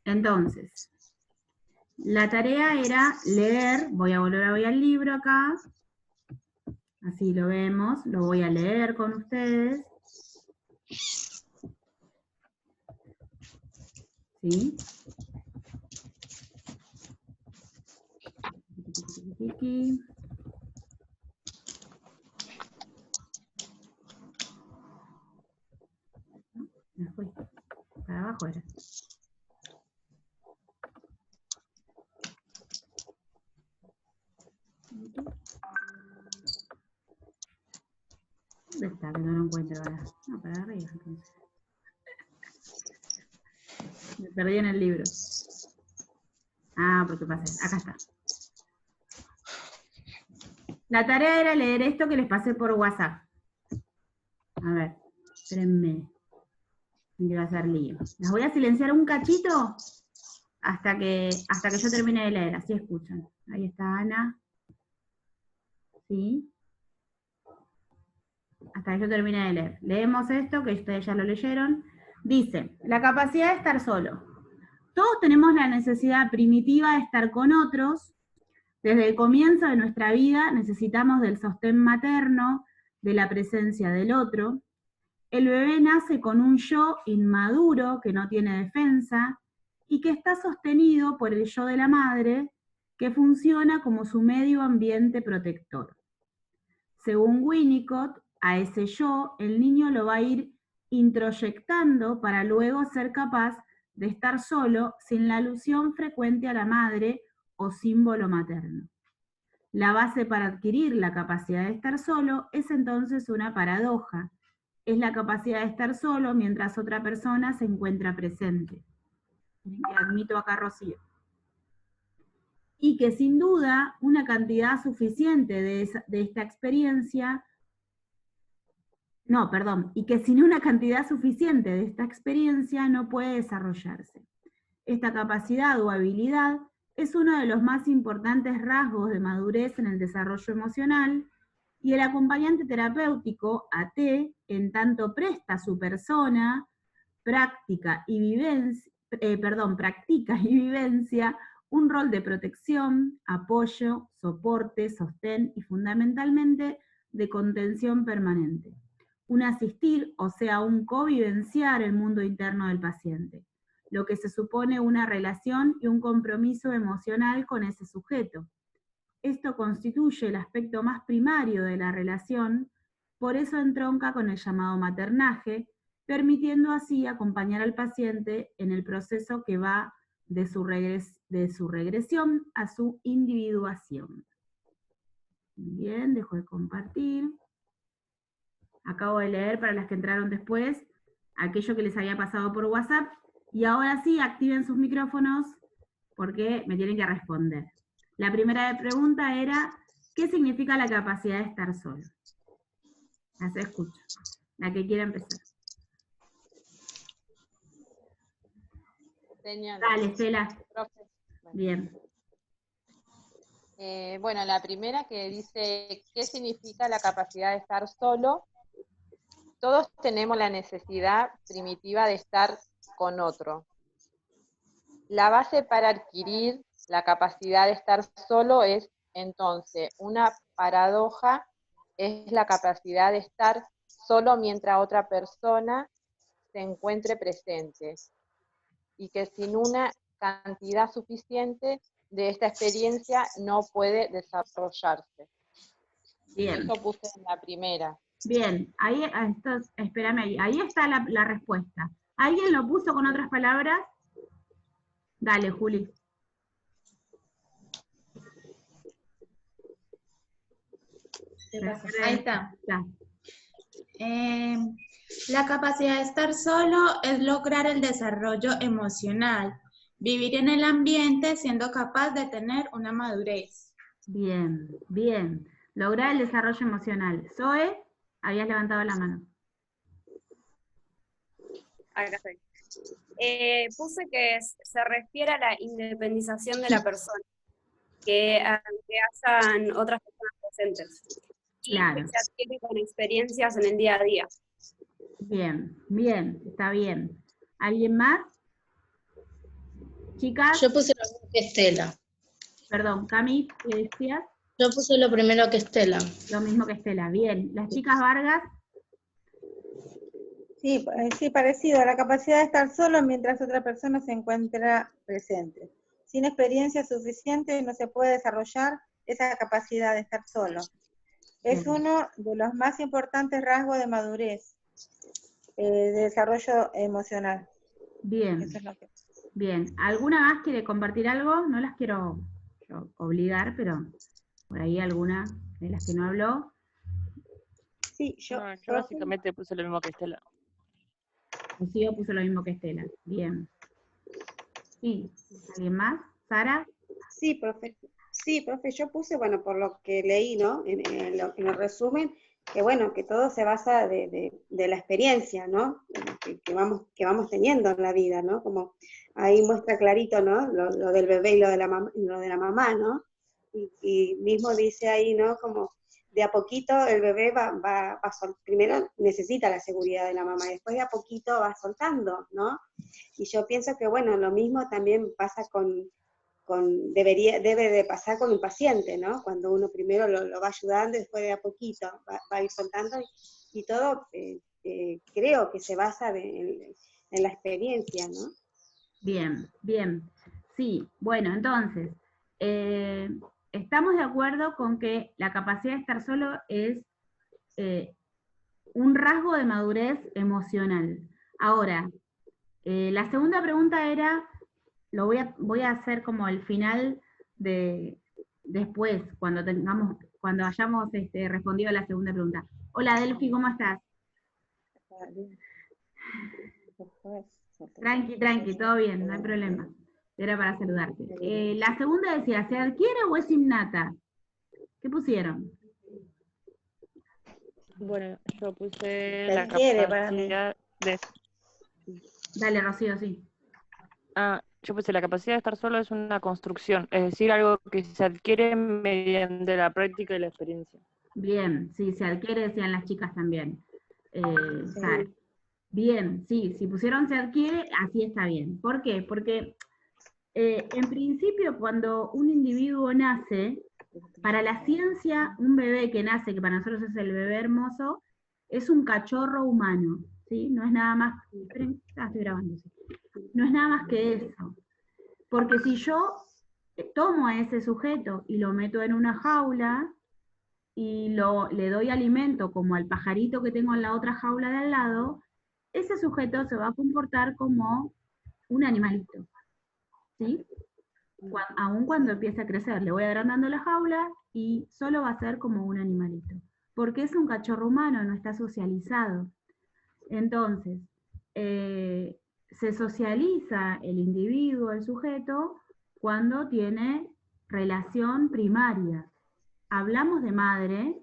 Entonces, la tarea era leer, voy a volver hoy al libro acá, así lo vemos, lo voy a leer con ustedes. ¿Sí? Me fui, para abajo era. ¿Dónde está? Que no lo encuentro ahora. No, para arriba entonces. Me perdí en el libro. Ah, porque pasé. Acá está. La tarea era leer esto que les pasé por WhatsApp. A ver, espérenme. Me quiero hacer lío. Las voy a silenciar un cachito hasta que yo termine de leer, así escuchan. Ahí está Ana. ¿Sí? Hasta que yo termine de leer. Leemos esto, que ustedes ya lo leyeron. Dice, la capacidad de estar solo. Todos tenemos la necesidad primitiva de estar con otros. Desde el comienzo de nuestra vida necesitamos del sostén materno, de la presencia del otro. El bebé nace con un yo inmaduro que no tiene defensa y que está sostenido por el yo de la madre, que funciona como su medio ambiente protector. Según Winnicott, a ese yo el niño lo va a ir introyectando para luego ser capaz de estar solo sin la alusión frecuente a la madre o símbolo materno. La base para adquirir la capacidad de estar solo es entonces una paradoja. Es la capacidad de estar solo mientras otra persona se encuentra presente. Admito acá Rocío. Y que sin duda una cantidad suficiente de esta experiencia, y que sin una cantidad suficiente de esta experiencia no puede desarrollarse. Esta capacidad o habilidad es uno de los más importantes rasgos de madurez en el desarrollo emocional, y el acompañante terapéutico, AT, en tanto presta a su persona, practica y vivencia un rol de protección, apoyo, soporte, sostén y fundamentalmente de contención permanente. Un asistir, o sea, un covivenciar el mundo interno del paciente, lo que se supone una relación y un compromiso emocional con ese sujeto. Esto constituye el aspecto más primario de la relación, por eso entronca con el llamado maternaje, permitiendo así acompañar al paciente en el proceso que va de su regresión a su individuación. Bien, dejo de compartir. Acabo de leer para las que entraron después aquello que les había pasado por WhatsApp, y ahora sí, activen sus micrófonos porque me tienen que responder. La primera pregunta era, ¿qué significa la capacidad de estar solo? Las escucho. La que quiera empezar. Señora. Dale, Estela. Bien. Bueno, la primera que dice, ¿qué significa la capacidad de estar solo? Todos tenemos la necesidad primitiva de estar con otro. La base para adquirir la capacidad de estar solo es, entonces, una paradoja, es la capacidad de estar solo mientras otra persona se encuentre presente, y que sin una cantidad suficiente de esta experiencia no puede desarrollarse. Bien. Eso puse en la primera. Bien, ahí, espérame ahí está la respuesta. ¿Alguien lo puso con otras palabras? Dale, Juli. Ahí está. La capacidad de estar solo es lograr el desarrollo emocional, vivir en el ambiente siendo capaz de tener una madurez. Bien, bien. Lograr el desarrollo emocional. Zoe, habías levantado la mano. Acá estoy. Puse que se refiere a la independización de la persona, que hagan otras personas presentes. Claro. Y que se adquiere con experiencias en el día a día. Bien, bien, está bien. ¿Alguien más? Chicas, Yo puse lo mismo que Estela. perdón, Cami, ¿qué decías? Yo puse lo primero que Estela. Lo mismo que Estela, bien. Las chicas Vargas, Sí, sí, parecido, la capacidad de estar solo mientras otra persona se encuentra presente. Sin experiencia suficiente no se puede desarrollar esa capacidad de estar solo. Es Bien. uno de los más importantes rasgos de madurez, de desarrollo emocional. bien, Eso es lo que... bien. ¿Alguna más quiere compartir algo? No las quiero yo obligar, pero por ahí alguna de las que no habló. Sí, yo, No, yo básicamente puse lo mismo que Estela. Rocío puso lo mismo que Estela. Bien. Sí, ¿alguien más? ¿Sara? Sí, profe. Sí, profe, yo puse, bueno, por lo que leí, ¿no? En el resumen, que bueno, que todo se basa de la experiencia, ¿no? Que vamos teniendo en la vida, ¿no? Como ahí muestra clarito, ¿no? Lo del bebé y lo de la mamá, ¿no? Y mismo dice ahí, ¿no? Como de a poquito el bebé primero necesita la seguridad de la mamá, y después de a poquito va soltando, ¿no? Y yo pienso que, bueno, lo mismo también pasa debe de pasar con un paciente, ¿no? Cuando uno primero lo va ayudando y después de a poquito va a ir soltando, y todo creo que se basa en la experiencia, ¿no? Bien, bien. Sí, bueno, entonces, estamos de acuerdo con que la capacidad de estar solo es un rasgo de madurez emocional. Ahora, la segunda pregunta era, voy a hacer como el final de después, cuando hayamos respondido a la segunda pregunta. Hola Delphi, ¿cómo estás? Tranqui, todo bien, no hay problema. Era para saludarte. La segunda decía, ¿se adquiere o es innata? ¿Qué pusieron? Bueno, yo puse Se la adquiere para mí. capacidad de... Dale, Rocío, sí. Yo puse la capacidad de estar solo es una construcción, es decir, algo que se adquiere mediante la práctica y la experiencia. Bien, sí, se adquiere, decían las chicas también. Sara. Bien, sí, si pusieron se adquiere, así está bien. ¿Por qué? Porque en principio cuando un individuo nace, para la ciencia, un bebé que nace, que para nosotros es el bebé hermoso, es un cachorro humano, ¿sí? No es nada más, esperen, estoy grabando, sí. No es nada más que eso. Porque si yo tomo a ese sujeto y lo meto en una jaula y le doy alimento como al pajarito que tengo en la otra jaula de al lado, ese sujeto se va a comportar como un animalito, ¿sí? Aun cuando empiece a crecer, le voy agrandando la jaula y solo va a ser como un animalito, porque es un cachorro humano, no está socializado. Entonces, se socializa el individuo, el sujeto, cuando tiene relación primaria. Hablamos de madre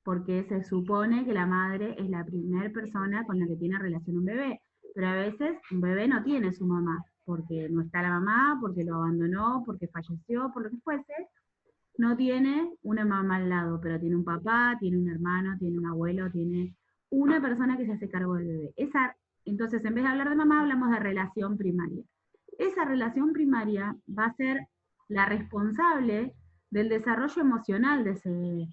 porque se supone que la madre es la primera persona con la que tiene relación un bebé, pero a veces un bebé no tiene su mamá, porque no está la mamá, porque lo abandonó, porque falleció, por lo que fuese, no tiene una mamá al lado, pero tiene un papá, tiene un hermano, tiene un abuelo, tiene una persona que se hace cargo del bebé. Entonces, en vez de hablar de mamá, hablamos de relación primaria. Esa relación primaria va a ser la responsable del desarrollo emocional de ese bebé.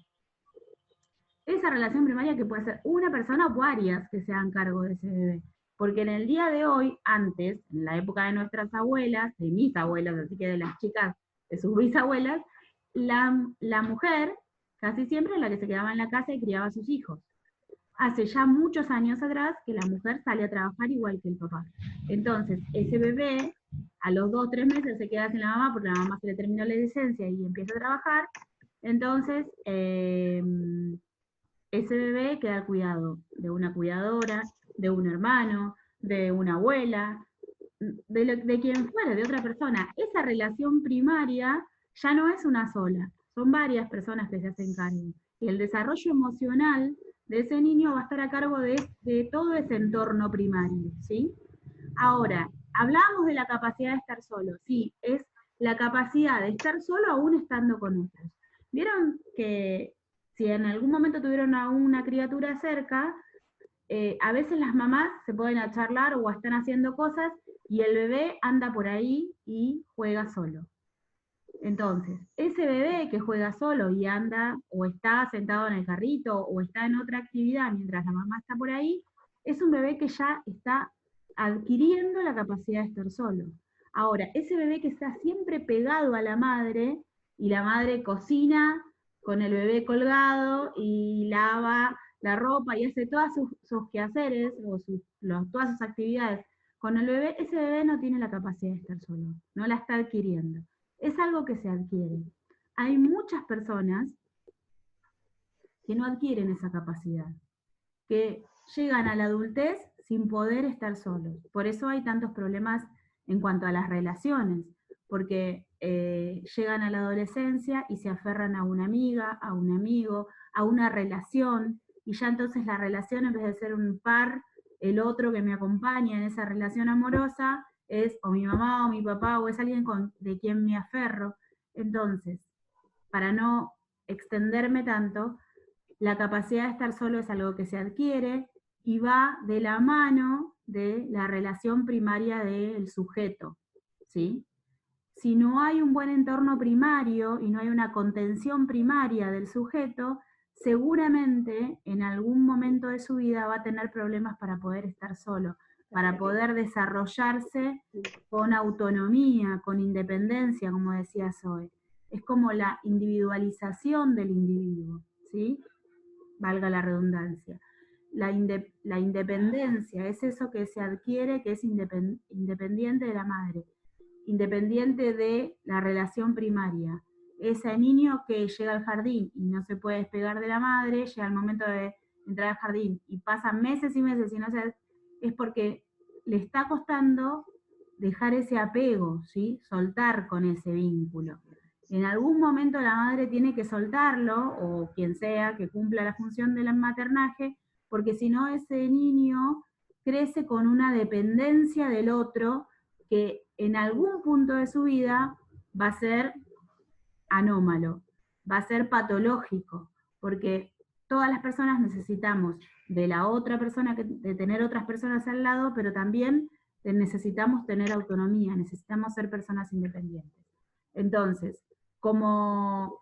Esa relación primaria que puede ser una persona o varias que se hagan cargo de ese bebé. Porque en el día de hoy, antes, en la época de nuestras abuelas, de mis abuelas, así que de las chicas, de sus bisabuelas, la mujer casi siempre es la que se quedaba en la casa y criaba a sus hijos. Hace ya muchos años atrás que la mujer sale a trabajar igual que el papá. Entonces, ese bebé, a los 2 o 3 meses se queda sin la mamá porque la mamá se le terminó la licencia y empieza a trabajar. Entonces, ese bebé queda al cuidado de una cuidadora, de un hermano, de una abuela, de quien fuera, de otra persona. Esa relación primaria ya no es una sola, son varias personas que se hacen cargo. Y el desarrollo emocional de ese niño va a estar a cargo de todo ese entorno primario, ¿sí? Ahora, hablamos de la capacidad de estar solo, sí, es la capacidad de estar solo aún estando con otros. ¿Vieron que si en algún momento tuvieron a una criatura cerca, a veces las mamás se pueden a charlar o están haciendo cosas y el bebé anda por ahí y juega solo. Entonces, ese bebé que juega solo y anda o está sentado en el carrito o está en otra actividad mientras la mamá está por ahí, es un bebé que ya está adquiriendo la capacidad de estar solo. Ahora, ese bebé que está siempre pegado a la madre y la madre cocina con el bebé colgado y lava la ropa y hace todas sus quehaceres o todas sus actividades con el bebé, ese bebé no tiene la capacidad de estar solo, no la está adquiriendo. Es algo que se adquiere. Hay muchas personas que no adquieren esa capacidad, que llegan a la adultez sin poder estar solos. Por eso hay tantos problemas en cuanto a las relaciones, porque llegan a la adolescencia y se aferran a una amiga, a un amigo, a una relación, y ya entonces la relación, en vez de ser un par, el otro que me acompaña en esa relación amorosa, es o mi mamá o mi papá o es alguien de quien me aferro. Entonces, para no extenderme tanto, la capacidad de estar solo es algo que se adquiere y va de la mano de la relación primaria del sujeto, ¿sí? Si no hay un buen entorno primario y no hay una contención primaria del sujeto, seguramente en algún momento de su vida va a tener problemas para poder estar solo, para poder desarrollarse con autonomía, con independencia, como decía Zoe. Es como la individualización del individuo, ¿sí? Valga la redundancia. La independencia es eso que se adquiere, que es independiente de la madre, independiente de la relación primaria. Ese niño que llega al jardín y no se puede despegar de la madre, llega el momento de entrar al jardín y pasan meses y meses y no se... es porque le está costando dejar ese apego, ¿sí? Soltar con ese vínculo. En algún momento la madre tiene que soltarlo, o quien sea que cumpla la función del maternaje, porque si no ese niño crece con una dependencia del otro que en algún punto de su vida va a ser anómalo, va a ser patológico, porque todas las personas necesitamos de la otra persona, de tener otras personas al lado, pero también necesitamos tener autonomía, necesitamos ser personas independientes. Entonces, como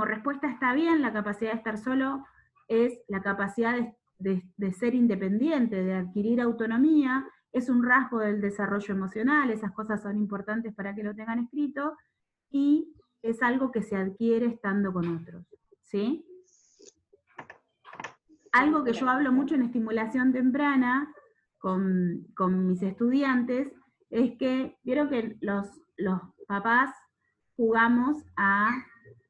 respuesta está bien, la capacidad de estar solo es la capacidad de ser independiente, de adquirir autonomía, es un rasgo del desarrollo emocional, esas cosas son importantes para que lo tengan escrito, y es algo que se adquiere estando con otros, ¿sí? Algo que yo hablo mucho en estimulación temprana con mis estudiantes es que, vieron que los papás jugamos a,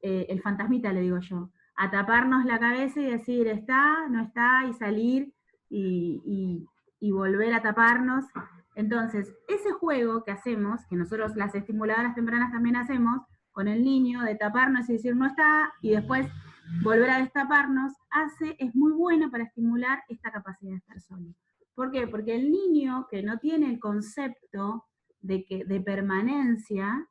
el fantasmita le digo yo, a taparnos la cabeza y decir está, no está, y salir y volver a taparnos. Entonces, ese juego que hacemos, que nosotros las estimuladoras tempranas también hacemos, con el niño, de taparnos y decir no está, y después volver a destaparnos, es muy bueno para estimular esta capacidad de estar solo. ¿Por qué? Porque el niño que no tiene el concepto de permanencia,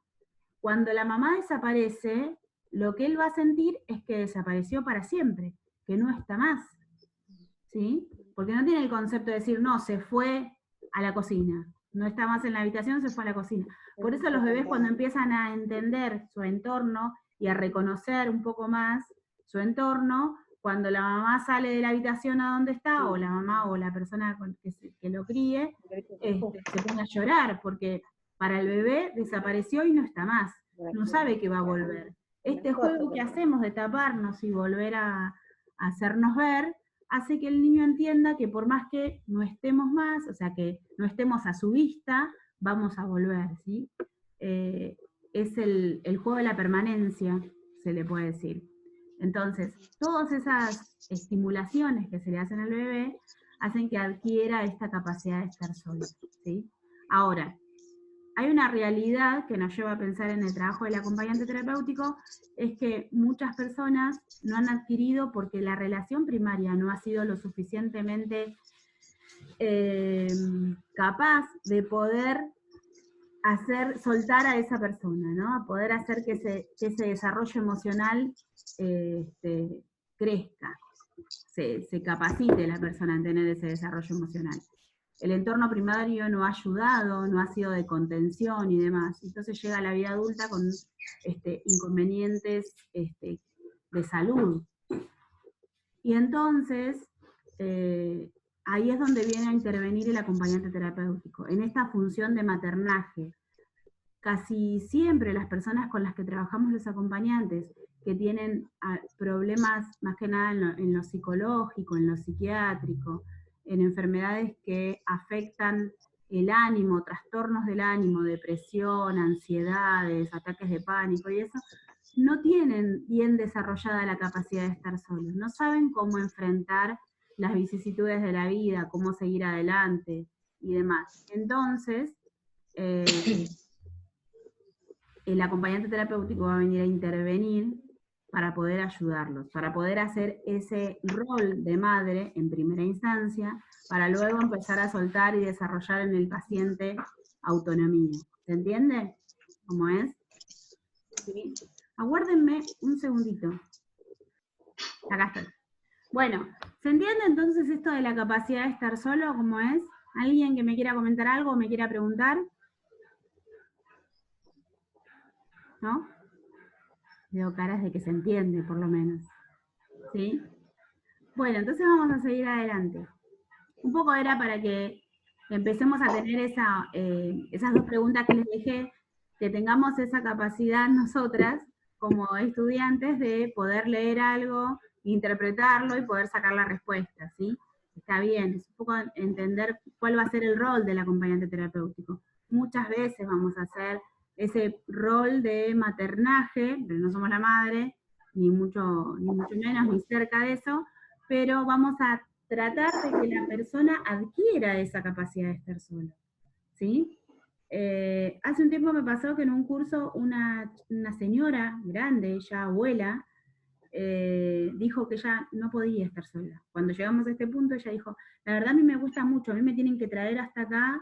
cuando la mamá desaparece, lo que él va a sentir es que desapareció para siempre, que no está más, ¿sí? Porque no tiene el concepto de decir, no, se fue a la cocina, no está más en la habitación, se fue a la cocina. Por eso los bebés cuando empiezan a entender su entorno y a reconocer un poco más su entorno, cuando la mamá sale de la habitación a donde está, o la mamá o la persona que lo críe, se pone a llorar, porque para el bebé desapareció y no está más, no sabe que va a volver. Este juego que hacemos de taparnos y volver a hacernos ver, hace que el niño entienda que por más que no estemos más, o sea, que no estemos a su vista, vamos a volver, ¿sí? Es el juego de la permanencia, se le puede decir. Entonces, todas esas estimulaciones que se le hacen al bebé hacen que adquiera esta capacidad de estar solo, ¿sí? Ahora, hay una realidad que nos lleva a pensar en el trabajo del acompañante terapéutico, es que muchas personas no han adquirido porque la relación primaria no ha sido lo suficientemente capaz de poder soltar a esa persona, ¿no? A poder hacer que ese desarrollo emocional crezca, se capacite la persona en tener ese desarrollo emocional. el entorno primario no ha ayudado, no ha sido de contención y demás. Entonces llega a la vida adulta con inconvenientes de salud. Y entonces, ahí es donde viene a intervenir el acompañante terapéutico, en esta función de maternaje. Casi siempre las personas con las que trabajamos los acompañantes, que tienen problemas más que nada en lo psicológico, en lo psiquiátrico, en enfermedades que afectan el ánimo, trastornos del ánimo, depresión, ansiedades, ataques de pánico y eso, no tienen bien desarrollada la capacidad de estar solos, no saben cómo enfrentar las vicisitudes de la vida, cómo seguir adelante y demás. Entonces, el acompañante terapéutico va a venir a intervenir para poder ayudarlos, para poder hacer ese rol de madre en primera instancia, para luego empezar a soltar y desarrollar en el paciente autonomía. ¿Se entiende cómo es? ¿Sí? Aguárdenme un segundito. Acá estoy. Bueno, ¿se entiende entonces esto de la capacidad de estar solo, cómo es? ¿Alguien que me quiera comentar algo o me quiera preguntar? ¿No? Veo caras de que se entiende, por lo menos. ¿Sí? Bueno, entonces vamos a seguir adelante. Un poco era para que empecemos a tener esas dos preguntas que les dejé, que tengamos esa capacidad nosotras, como estudiantes, de poder leer algo, interpretarlo y poder sacar la respuesta, ¿sí? Está bien, es un poco entender cuál va a ser el rol del acompañante terapéutico. Muchas veces vamos a hacer ese rol de maternaje, pero no somos la madre, ni mucho menos, ni cerca de eso, pero vamos a tratar de que la persona adquiera esa capacidad de estar sola, ¿sí? Hace un tiempo me pasó que en un curso una señora grande, ya abuela, dijo que ella no podía estar sola. Cuando llegamos a este punto, ella dijo, la verdad a mí me gusta mucho, a mí me tienen que traer hasta acá,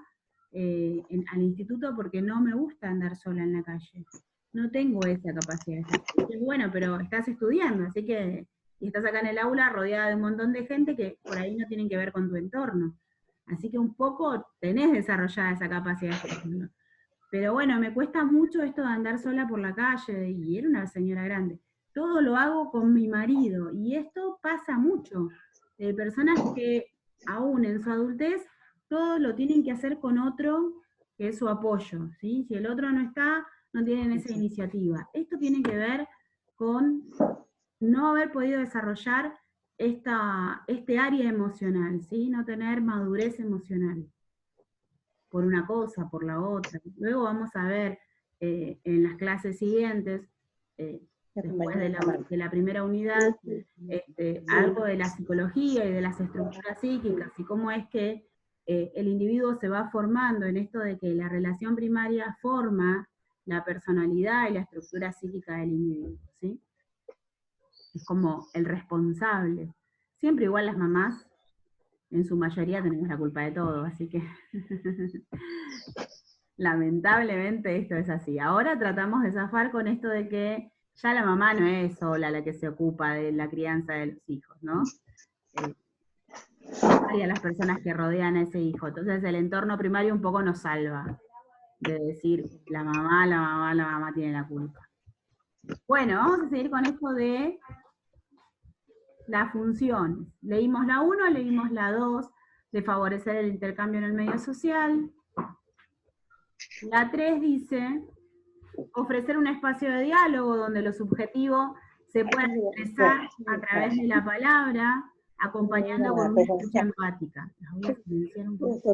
al instituto, porque no me gusta andar sola en la calle. No tengo esa capacidad. Bueno, pero estás estudiando, así que, y estás acá en el aula rodeada de un montón de gente que por ahí no tienen que ver con tu entorno. Así que un poco tenés desarrollada esa capacidad. Pero bueno, me cuesta mucho esto de andar sola por la calle, y era una señora grande. Todo lo hago con mi marido, y esto pasa mucho. Personas que aún en su adultez, todo lo tienen que hacer con otro, que es su apoyo, ¿sí? Si el otro no está, no tienen esa iniciativa. Esto tiene que ver con no haber podido desarrollar este área emocional, ¿sí? No tener madurez emocional, por una cosa, por la otra. Luego vamos a ver en las clases siguientes, después de la primera unidad, algo de la psicología y de las estructuras psíquicas, y cómo es que el individuo se va formando en esto de que la relación primaria forma la personalidad y la estructura psíquica del individuo, ¿sí? Es como el responsable. Siempre igual las mamás, en su mayoría tenemos la culpa de todo, así que lamentablemente esto es así. Ahora tratamos de zafar con esto de que ya la mamá no es sola la que se ocupa de la crianza de los hijos, ¿no? Y a las personas que rodean a ese hijo. Entonces el entorno primario un poco nos salva de decir la mamá tiene la culpa. Bueno, vamos a seguir con esto de las funciones. Leímos la 1, leímos la 2, de favorecer el intercambio en el medio social. La 3 dice, ofrecer un espacio de diálogo donde lo subjetivo se pueda expresar a través de la palabra, acompañando con una escucha empática. Las voy a silenciar un poco.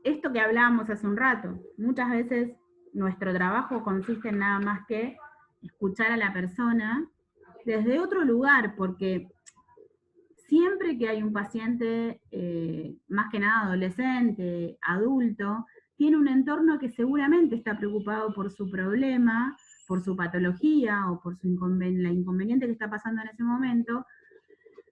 Esto que hablábamos hace un rato, muchas veces nuestro trabajo consiste en nada más que escuchar a la persona desde otro lugar, porque siempre que hay un paciente, más que nada adolescente, adulto, tiene un entorno que seguramente está preocupado por su problema, por su patología o por la inconveniente que está pasando en ese momento,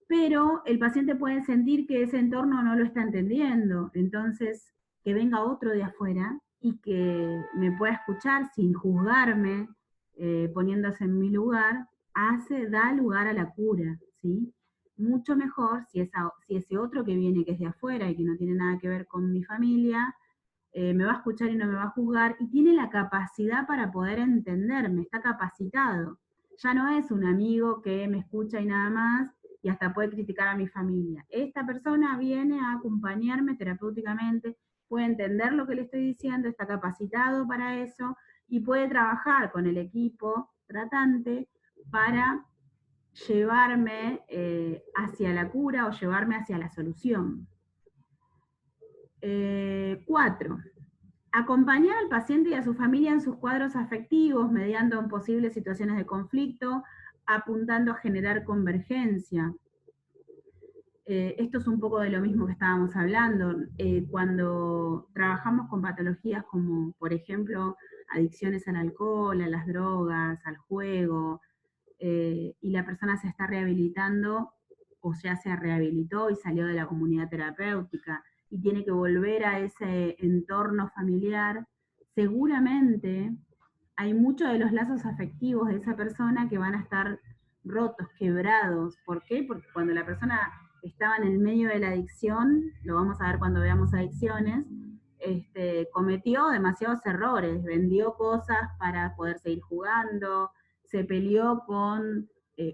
pero el paciente puede sentir que ese entorno no lo está entendiendo. Entonces, que venga otro de afuera y que me pueda escuchar sin juzgarme, poniéndose en mi lugar, da lugar a la cura, ¿sí? Mucho mejor si ese otro que viene, que es de afuera y que no tiene nada que ver con mi familia, me va a escuchar y no me va a juzgar, y tiene la capacidad para poder entenderme, está capacitado. Ya no es un amigo que me escucha y nada más, y hasta puede criticar a mi familia. Esta persona viene a acompañarme terapéuticamente, puede entender lo que le estoy diciendo, está capacitado para eso, y puede trabajar con el equipo tratante para llevarme hacia la cura o llevarme hacia la solución. 4. Acompañar al paciente y a su familia en sus cuadros afectivos, mediando en posibles situaciones de conflicto, apuntando a generar convergencia. Esto es un poco de lo mismo que estábamos hablando. Cuando trabajamos con patologías como, por ejemplo, adicciones al alcohol, a las drogas, al juego, y la persona se está rehabilitando, o ya se rehabilitó y salió de la comunidad terapéutica, y tiene que volver a ese entorno familiar, seguramente hay muchos de los lazos afectivos de esa persona que van a estar rotos, quebrados. ¿Por qué? Porque cuando la persona estaba en el medio de la adicción, lo vamos a ver cuando veamos adicciones, cometió demasiados errores, vendió cosas para poder seguir jugando, se peleó con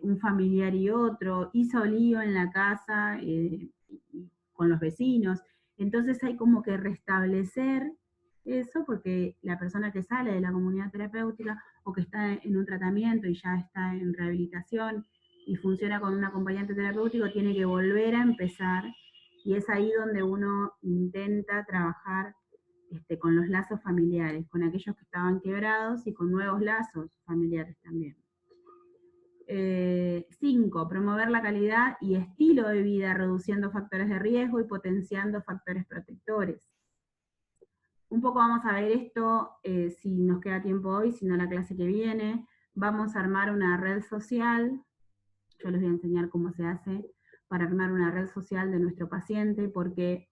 un familiar y otro, hizo lío en la casa con los vecinos. Entonces hay como que restablecer eso, porque la persona que sale de la comunidad terapéutica o que está en un tratamiento y ya está en rehabilitación y funciona con un acompañante terapéutico, tiene que volver a empezar, y es ahí donde uno intenta trabajar con los lazos familiares, con aquellos que estaban quebrados y con nuevos lazos familiares también. 5. Promover la calidad y estilo de vida, reduciendo factores de riesgo y potenciando factores protectores. Un poco vamos a ver esto, si nos queda tiempo hoy, si no la clase que viene. Vamos a armar una red social. Yo les voy a enseñar cómo se hace para armar una red social de nuestro paciente, porque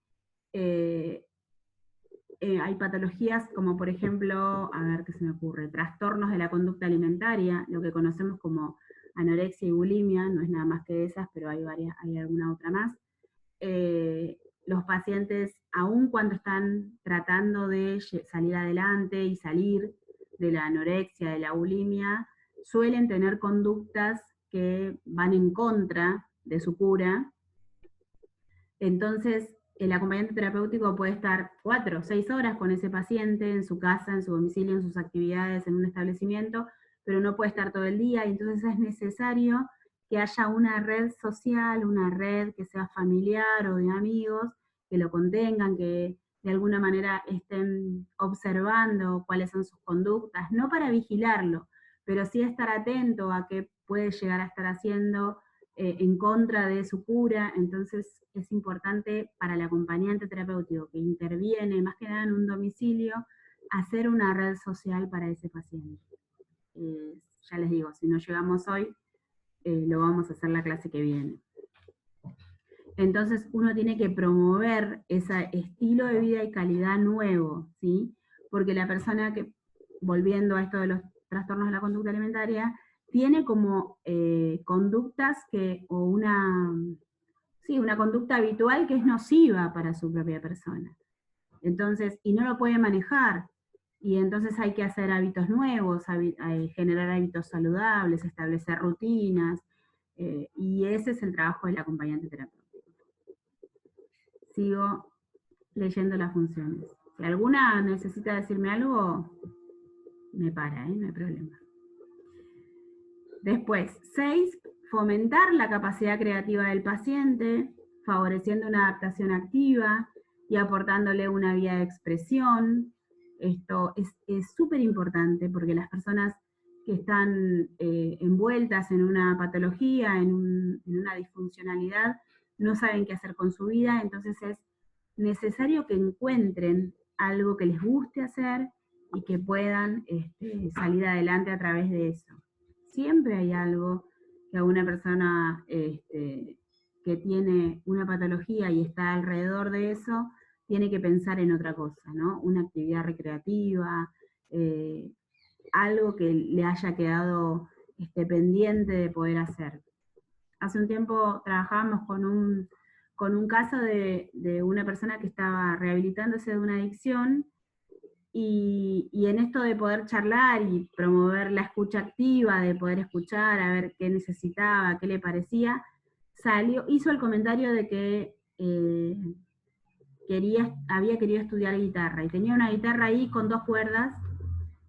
hay patologías como, por ejemplo, a ver qué se me ocurre, trastornos de la conducta alimentaria, lo que conocemos como anorexia y bulimia, no es nada más que esas, pero hay alguna otra más. Los pacientes, aun cuando están tratando de salir adelante y salir de la anorexia, de la bulimia, suelen tener conductas que van en contra de su cura. Entonces, el acompañante terapéutico puede estar 4 o 6 horas con ese paciente en su casa, en su domicilio, en sus actividades, en un establecimiento, pero no puede estar todo el día, y entonces es necesario que haya una red social, una red que sea familiar o de amigos, que lo contengan, que de alguna manera estén observando cuáles son sus conductas, no para vigilarlo, pero sí estar atento a qué puede llegar a estar haciendo en contra de su cura. Entonces es importante para el acompañante terapéutico que interviene, más que nada en un domicilio, hacer una red social para ese paciente. Ya les digo, si no llegamos hoy, lo vamos a hacer la clase que viene. Entonces uno tiene que promover ese estilo de vida y calidad nuevo, ¿sí? Porque la persona que, volviendo a esto de los trastornos de la conducta alimentaria, tiene como conductas o una conducta habitual que es nociva para su propia persona. Entonces, y no lo puede manejar, y entonces hay que hacer hábitos nuevos, generar hábitos saludables, establecer rutinas, y ese es el trabajo del acompañante terapéutico. Sigo leyendo las funciones. Si alguna necesita decirme algo, me para, no hay problema. Después, 6, fomentar la capacidad creativa del paciente, favoreciendo una adaptación activa y aportándole una vía de expresión. Esto es súper importante porque las personas que están envueltas en una patología, en una disfuncionalidad, no saben qué hacer con su vida, entonces es necesario que encuentren algo que les guste hacer y que puedan salir adelante a través de eso. Siempre hay algo que a una persona que tiene una patología y está alrededor de eso, tiene que pensar en otra cosa, ¿no? Una actividad recreativa, algo que le haya quedado pendiente de poder hacer. hace un tiempo trabajábamos con un caso de una persona que estaba rehabilitándose de una adicción, y en esto de poder charlar y promover la escucha activa, de poder escuchar, a ver qué necesitaba, qué le parecía, hizo el comentario de que había querido estudiar guitarra, y tenía una guitarra ahí con 2 cuerdas,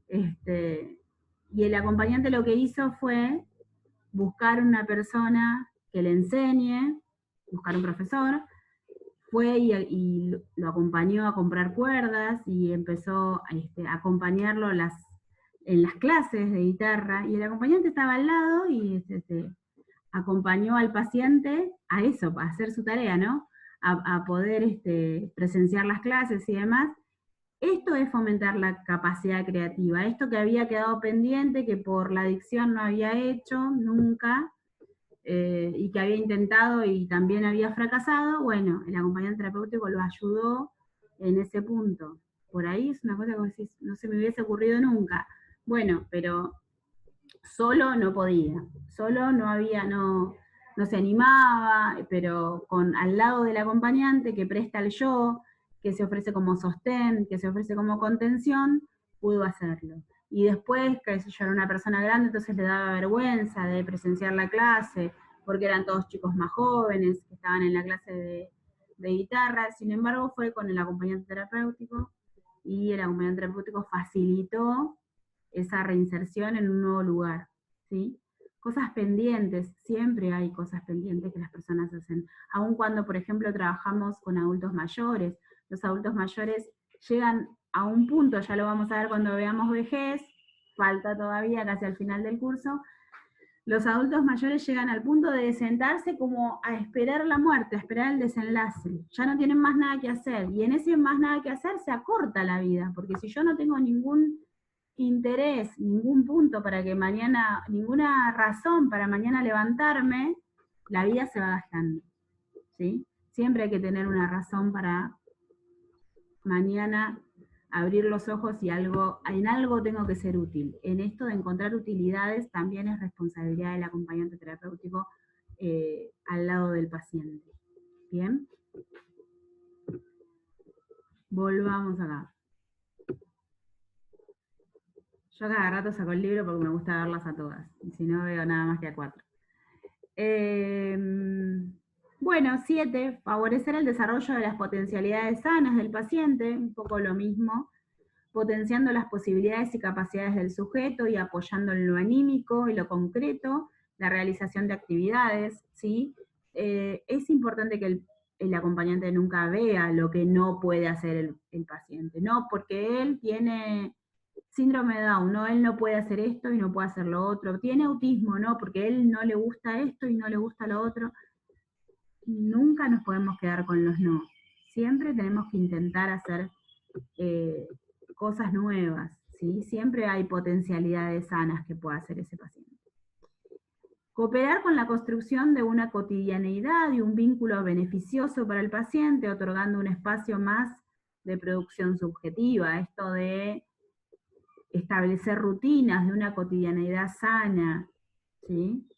y el acompañante lo que hizo fue buscar una persona que le enseñe, buscar un profesor, fue y lo acompañó a comprar cuerdas y empezó a acompañarlo en las clases de guitarra, y el acompañante estaba al lado y acompañó al paciente a eso, a hacer su tarea, ¿no? A poder presenciar las clases y demás. Esto es fomentar la capacidad creativa, esto que había quedado pendiente, que por la adicción no había hecho nunca, y que había intentado y también había fracasado. Bueno, el acompañante terapéutico lo ayudó en ese punto. Por ahí es una cosa que no se me hubiese ocurrido nunca. Bueno, pero solo no podía, solo no se animaba, pero al lado del acompañante que presta el yo, que se ofrece como sostén, que se ofrece como contención, pudo hacerlo. Y después, que yo era una persona grande, entonces le daba vergüenza de presenciar la clase, porque eran todos chicos más jóvenes que estaban en la clase de guitarra. Sin embargo, fue con el acompañante terapéutico, y el acompañante terapéutico facilitó esa reinserción en un nuevo lugar, ¿sí? Cosas pendientes, siempre hay cosas pendientes que las personas hacen, aun cuando, por ejemplo, trabajamos con adultos mayores. Los adultos mayores llegan a un punto, ya lo vamos a ver cuando veamos vejez, falta todavía casi al final del curso, los adultos mayores llegan al punto de sentarse como a esperar la muerte, a esperar el desenlace. Ya no tienen más nada que hacer, y en ese más nada que hacer se acorta la vida, porque si yo no tengo ningún interés, ningún punto para que mañana, ninguna razón para mañana levantarme, la vida se va gastando, ¿sí? Siempre hay que tener una razón para mañana abrir los ojos y en algo tengo que ser útil. En esto de encontrar utilidades también es responsabilidad del acompañante terapéutico al lado del paciente. ¿Bien? Volvamos acá. Yo cada rato saco el libro porque me gusta verlas a todas, y si no veo nada más que a 4. Bueno, 7, favorecer el desarrollo de las potencialidades sanas del paciente, un poco lo mismo, potenciando las posibilidades y capacidades del sujeto y apoyando en lo anímico y lo concreto, la realización de actividades, ¿sí? Es importante que el acompañante nunca vea lo que no puede hacer el paciente, no porque él tiene síndrome de Down, no, él no puede hacer esto y no puede hacer lo otro, tiene autismo, no, porque él no le gusta esto y no le gusta lo otro. Nunca nos podemos quedar con los no, siempre tenemos que intentar hacer cosas nuevas, ¿sí? Siempre hay potencialidades sanas que pueda hacer ese paciente. Cooperar con la construcción de una cotidianeidad y un vínculo beneficioso para el paciente, otorgando un espacio más de producción subjetiva, esto de establecer rutinas de una cotidianeidad sana, ¿sí?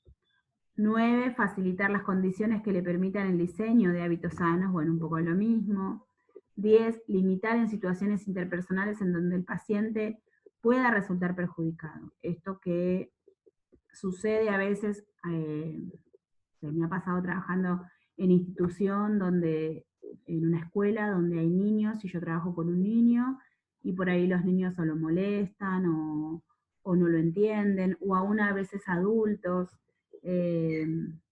9, facilitar las condiciones que le permitan el diseño de hábitos sanos, bueno, un poco lo mismo. 10, limitar en situaciones interpersonales en donde el paciente pueda resultar perjudicado. Esto que sucede a veces, se me ha pasado trabajando en institución, en una escuela donde hay niños, y yo trabajo con un niño, y por ahí los niños o lo molestan, o no lo entienden, o aún a veces adultos,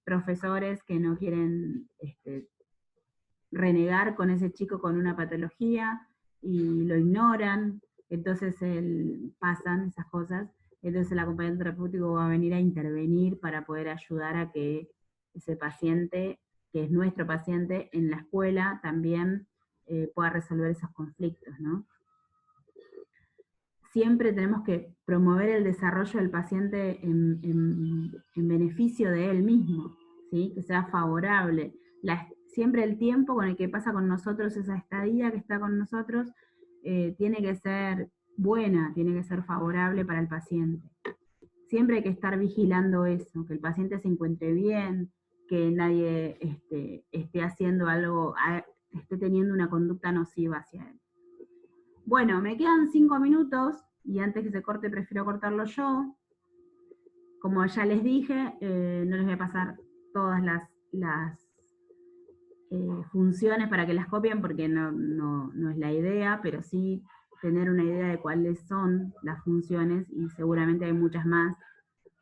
profesores que no quieren renegar con ese chico con una patología y lo ignoran, entonces pasan esas cosas, entonces el acompañante terapéutico va a venir a intervenir para poder ayudar a que ese paciente, que es nuestro paciente, en la escuela también pueda resolver esos conflictos, ¿no? Siempre tenemos que promover el desarrollo del paciente en beneficio de él mismo, ¿sí? Que sea favorable. Siempre el tiempo con el que pasa con nosotros, esa estadía que está con nosotros, tiene que ser buena, tiene que ser favorable para el paciente. Siempre hay que estar vigilando eso, que el paciente se encuentre bien, que nadie esté haciendo algo, esté teniendo una conducta nociva hacia él. Bueno, me quedan 5 minutos, y antes que se corte prefiero cortarlo yo. Como ya les dije, no les voy a pasar todas las funciones para que las copien, porque no es la idea, pero sí tener una idea de cuáles son las funciones, y seguramente hay muchas más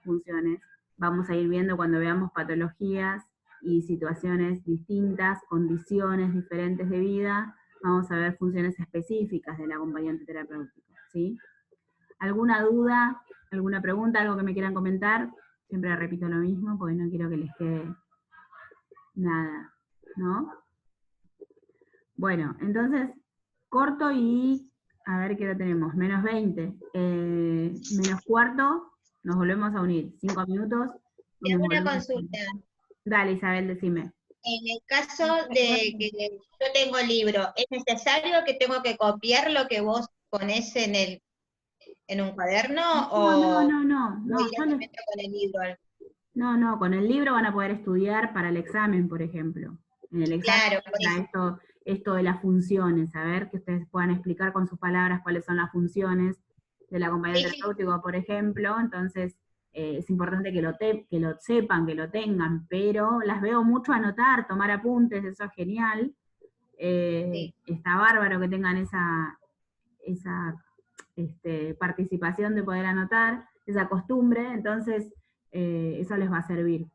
funciones. Vamos a ir viendo cuando veamos patologías y situaciones distintas, condiciones diferentes de vida, vamos a ver funciones específicas del acompañante terapéutico, ¿sí? ¿Alguna duda, alguna pregunta, algo que me quieran comentar? Siempre repito lo mismo porque no quiero que les quede nada, ¿no? Bueno, entonces, corto y, a ver qué hora tenemos, menos 20, menos cuarto, nos volvemos a unir, 5 minutos. Y nos Tengo una volvemos a consulta. unir. Dale, Isabel, decime. En el caso de que yo tengo el libro, ¿es necesario que tengo que copiar lo que vos ponés en un cuaderno o No, voy directamente con el libro? No, con el libro van a poder estudiar para el examen, por ejemplo. En el examen Claro, esto de las funciones, saber que ustedes puedan explicar con sus palabras cuáles son las funciones del acompañante terapéutico, por ejemplo. Entonces, es importante que lo sepan, que lo tengan, pero las veo mucho anotar, tomar apuntes, eso es genial. Está bárbaro que tengan esa participación de poder anotar, esa costumbre, entonces eso les va a servir.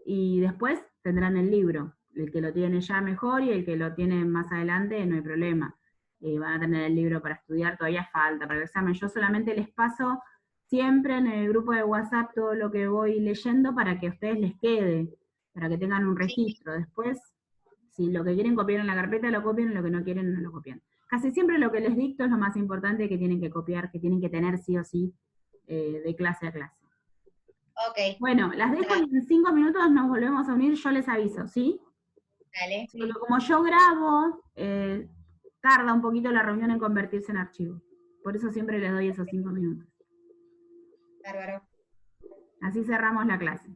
Y después tendrán el libro, el que lo tiene ya mejor y el que lo tiene más adelante no hay problema. Van a tener el libro para estudiar, todavía falta para el examen. Yo solamente les paso siempre en el grupo de WhatsApp todo lo que voy leyendo para que a ustedes les quede, para que tengan un registro. Después, si lo que quieren copiar en la carpeta lo copian, lo que no quieren no lo copian. Casi siempre lo que les dicto es lo más importante que tienen que copiar, que tienen que tener sí o sí de clase a clase. Ok. Bueno, las dejo y en 5 minutos nos volvemos a unir, yo les aviso, ¿sí? Dale. Pero como yo grabo, tarda un poquito la reunión en convertirse en archivo. Por eso siempre les doy esos 5 minutos. Bárbaro. Así cerramos la clase.